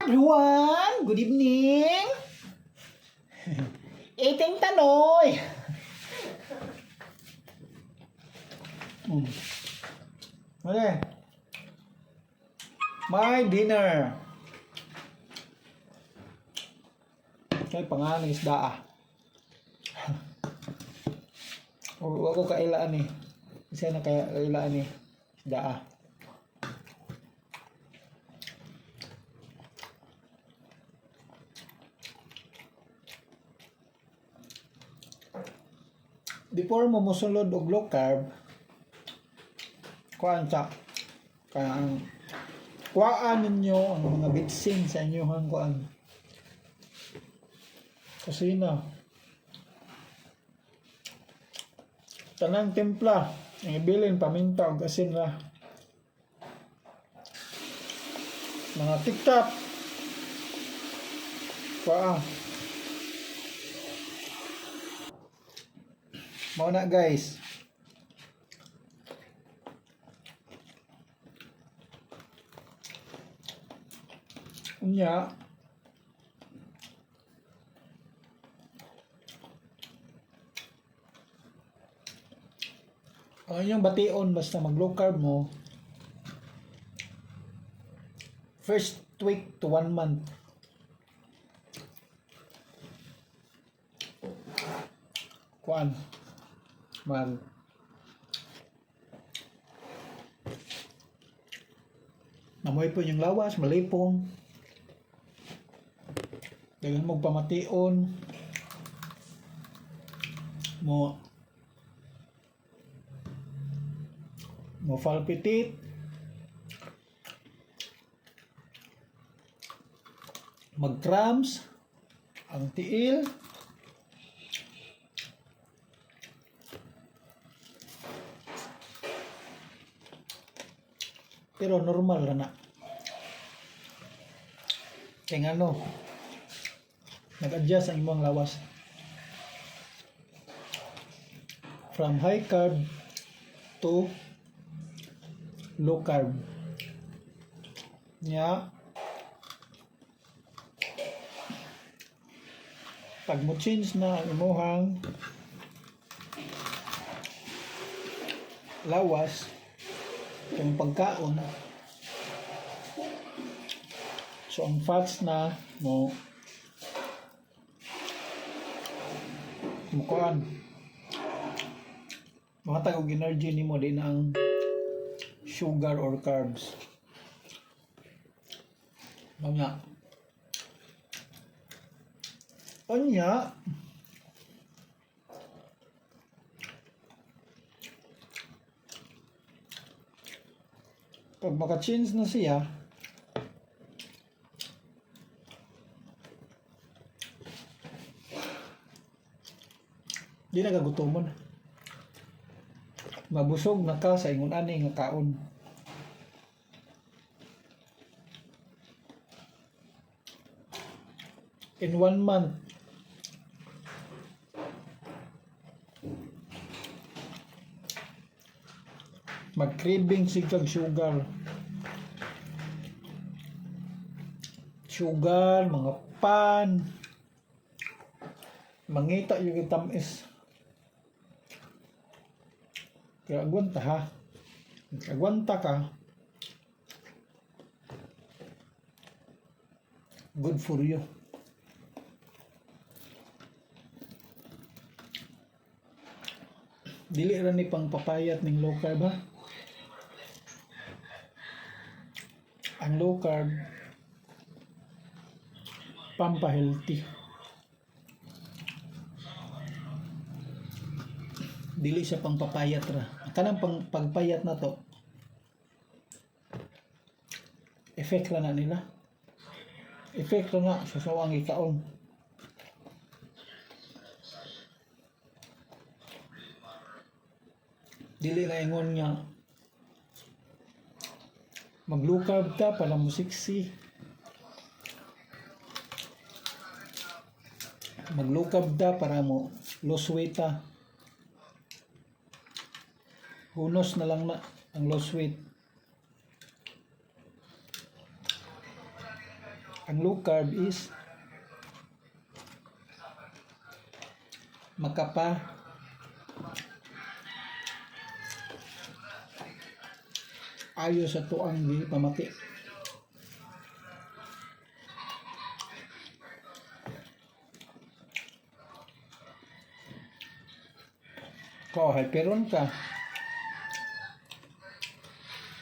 everyone! Good evening! Eating Tanoy! Okay. My dinner. Okay, pangalan isda ah. Huwag ko kailaan eh. Kasi na kailaan eh. Isda ah. Before mo musulod og low carb, kuhaan sa kaya kuhaan ninyo ang mga bitsin sa inyong kuhaan. Kusina. Tanang timpla, ang ibilin paminta o asin ra. Mga tiktak. Kuhaan. Mau na guys. Unya. Ang inyong bation basta mag low carb mo. First week to 1 month. Kuan. Namoy po yung lawas, malipong. Dagan mong pamation. Mo palpitate. Mag-cramps. Ang tiil. Pero normal na na. Kaya ano, nag-adjust ang imong lawas. From high carb to low carb. Nya, pag mo change na ang imong lawas, yung pagkaon, so ang fats na mo mukuan mga tagog energy ni mo din ang sugar or carbs. Mamaya anya pag maka-change na siya, di na kagutomon. Mabusog na ka sa ingon ani nga kaon. In 1 month, mag-craving sigag sugar. Sugar, mga pan, mangita yung tamis. Kaya agwanta ha. Agwanta ka. Good for you. Dili ra ni pang papayat ning low carb ha. Ang low carb pampa-healthy. Dili siya pang papayat ra. Kanang pagpayat na to, effect ra na nila. Effect ra na sa sawang ikaon. Dili na ingon nga mag-low carb ka para mo sexy. Mag-low carb ka para mo lose weight ta. Hunos na lang na ang loss weight. Ang low carb is makapa ayo sa tuang di pamati. Ko hyperon ka.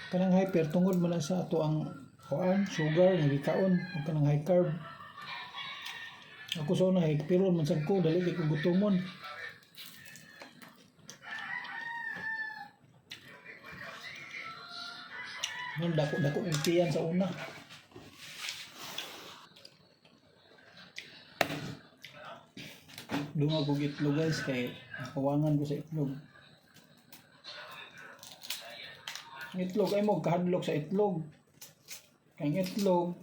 Kanang hyper tungod man sa ato ang kuan sugar nga gikaon ug kanang high carb. Ako sa una hyperon man sad ko dali di ko gutomon. Nang dako ang tiyan sa una. Dunga ko itlog guys kay kawangan ko sa itlog. Itlog ay mo kahadlok sa itlog. Kay itlog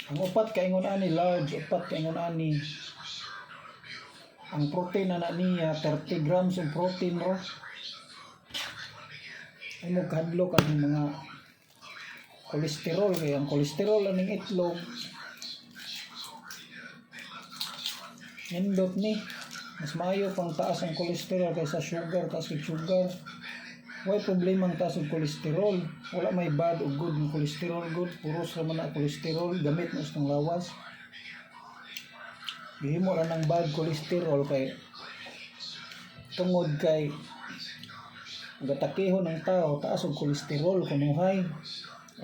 ang upat kaingon ani large, upat kaingon ani. Ang protein na niya 30 grams ng protein ro. Ay mo kahadlok ang mga kolesterol kay ang kolesterol aning itlog. Nindot ni mas maayo pang taas ang kolesterol kaysa sugar, taas ang sugar. Why problema ang taas ang kolesterol? Wala may bad o good ng kolesterol, good. Puros naman ang kolesterol, gamit mo itong lawas. Gihimo ra ng bad kolesterol kay tungod kay gatakihon ng tao, taas ang kolesterol, kunuhay.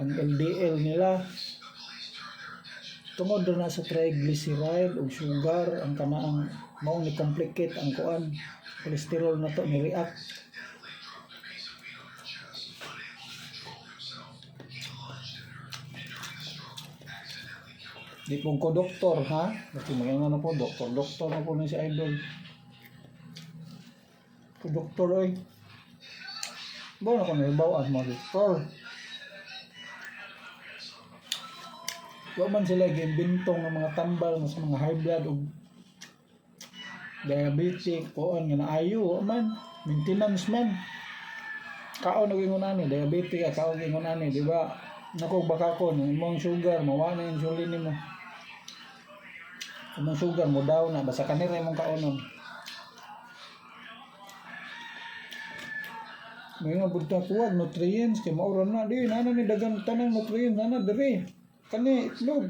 Ang LDL nila tungod na sa triglyceride o sugar ang kanaang mao ni complicate ang kuan kolesterol na to ni react. Di po ko doktor ha, kasi mga na po doktor na po ni si idol. Ko doktor oy. Bo na ko na bawaan mo doktor. Wa man sila gimbintong ng mga tambal sa mga high blood o diabetic o nga naayo wa man maintenance man. Kaon og ingon ani diabetic kaon ingon ani di ba? Nako baka ko imong sugar mawala yung insulin nimo. Imong sugar mo daw na basta kanira imong kaonon. May nga budta kuwag nutrients kay maura na di nana ni dagang tanang nutrients nana diri. Kani itlog.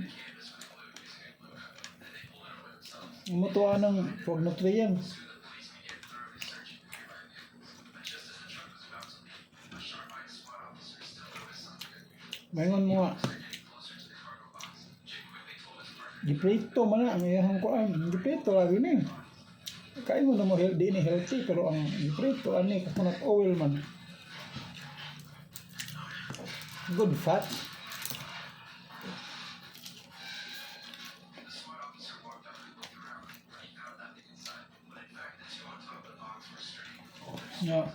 Mutuan ng huwag nutrients. Mayroon mo nga. Diprito man na ang iyahang kuan. Diprito lagi ni. Kain mo na mo di ni healthy pero ang diprito ani coconut oil man. Good fat. Yeah.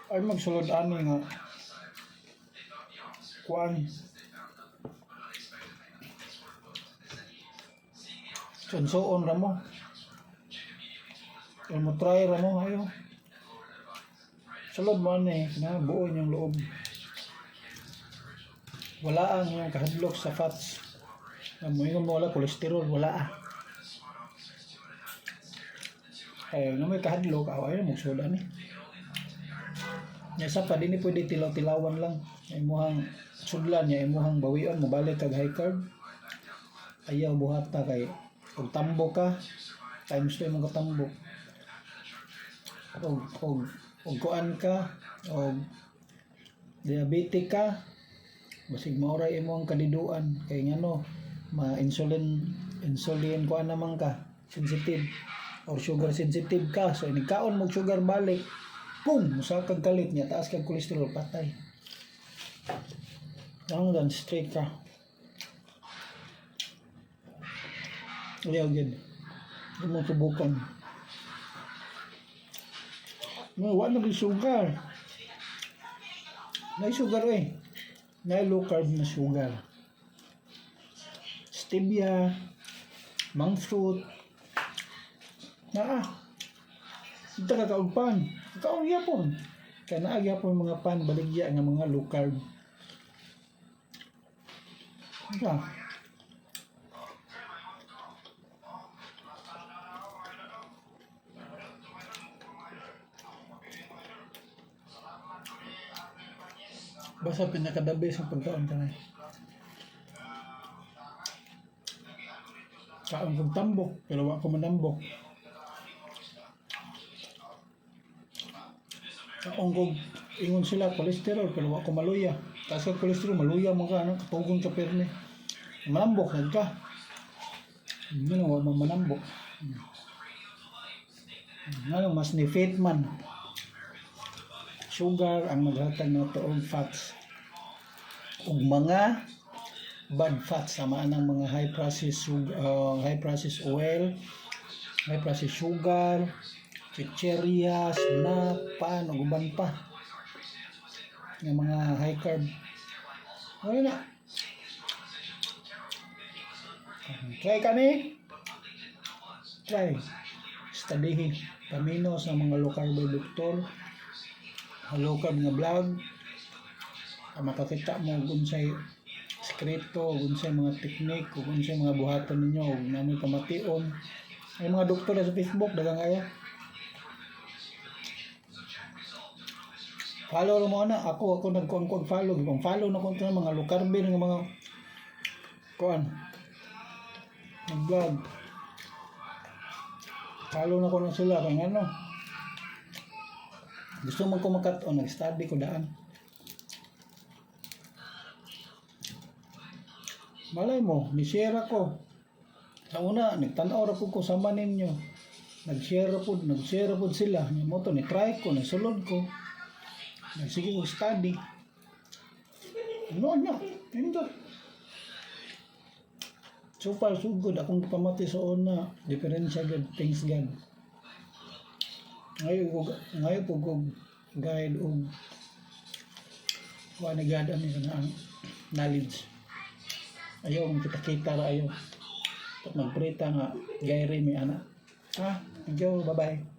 Ay magsulod ani nga kuan sunsoon ra mo mo try ra mo ayo sulod mo ani na buo yung loob wala ang yung kahadlok sa fats na mo wala kolesterol wala ay nga may kahadlok ay magsulod ani Yasa pa din pwede tilaw-tilawan lang. Imuhang sudlan niya, imuhang bawian, mabalik kag high carb. Ayaw buhata kay kung tambo ka, times 2 imong katambok. Og kuan ka, og diabetic ka, basig maoray imong kadiduan kay ngano, ma-insulin kuan naman ka, sensitive or sugar sensitive ka. So nigkaon mo sugar balik. Boom! Musakag kalit niya, taas kang kolesterol, patay. Hanggang straight ka. Ayaw yun. Hindi mo subukan. Wala na sugar. May sugar eh. May low carb na sugar. Stevia, monk fruit. Ito kakaupan. Ikaw gyapon. Kaya naa gyapon mga pan baligya nga mga low carb. Ika. Basta pinaka-the best ang pagkaon ka na. Kaon kong tambok, pero wala ko manambok. Kaon kong ingon sila kolesterol, pero wala ko maluya. Taas ka kolesterol, maluya mo ka, katugon ka perme. Manambok, nag ka. Hindi na wala mo manambok. Ano, mas ni fit man. Sugar ang maghatag na ito og fats ug mga bad fats sama ng mga high processed oil, high processed sugar, chicheria, snack, pan ug uban pa nga mga high carb. Ano na? Try ka ni? Try. Studyhin. Pamino sa mga low carb doktor. Low carb nga vlog. Makakita mo kung sa'y sekreto, kung sa'y mga teknik, kung sa'y mga buhaton ninyo, kung namin kamation. Ay mga doktor sa Facebook, dagang kaya. Follow mo na. Ako nagkuang follow. Kung follow na ko ito mga low carb nga mga kuan. Nag-vlog. Follow na ko na sila. Kung ano. Gusto mo kumakat o nag-study ko daan. Malay mo, ni-share ako. Sa una, nagtanaw ra po ko sama ninyo. Nag-share po sila. Mo to, ni-try ko, nasulod ko. Sige ko study. Ano niya? Hindi. So far, so good. Akong pamati sa una. Diferensya God, thanks God. Ngayon po kong guide o wala God ano yun ang knowledge. Ayaw kita ra ayaw. Magprita nga gayri may anak. Thank you, bye bye.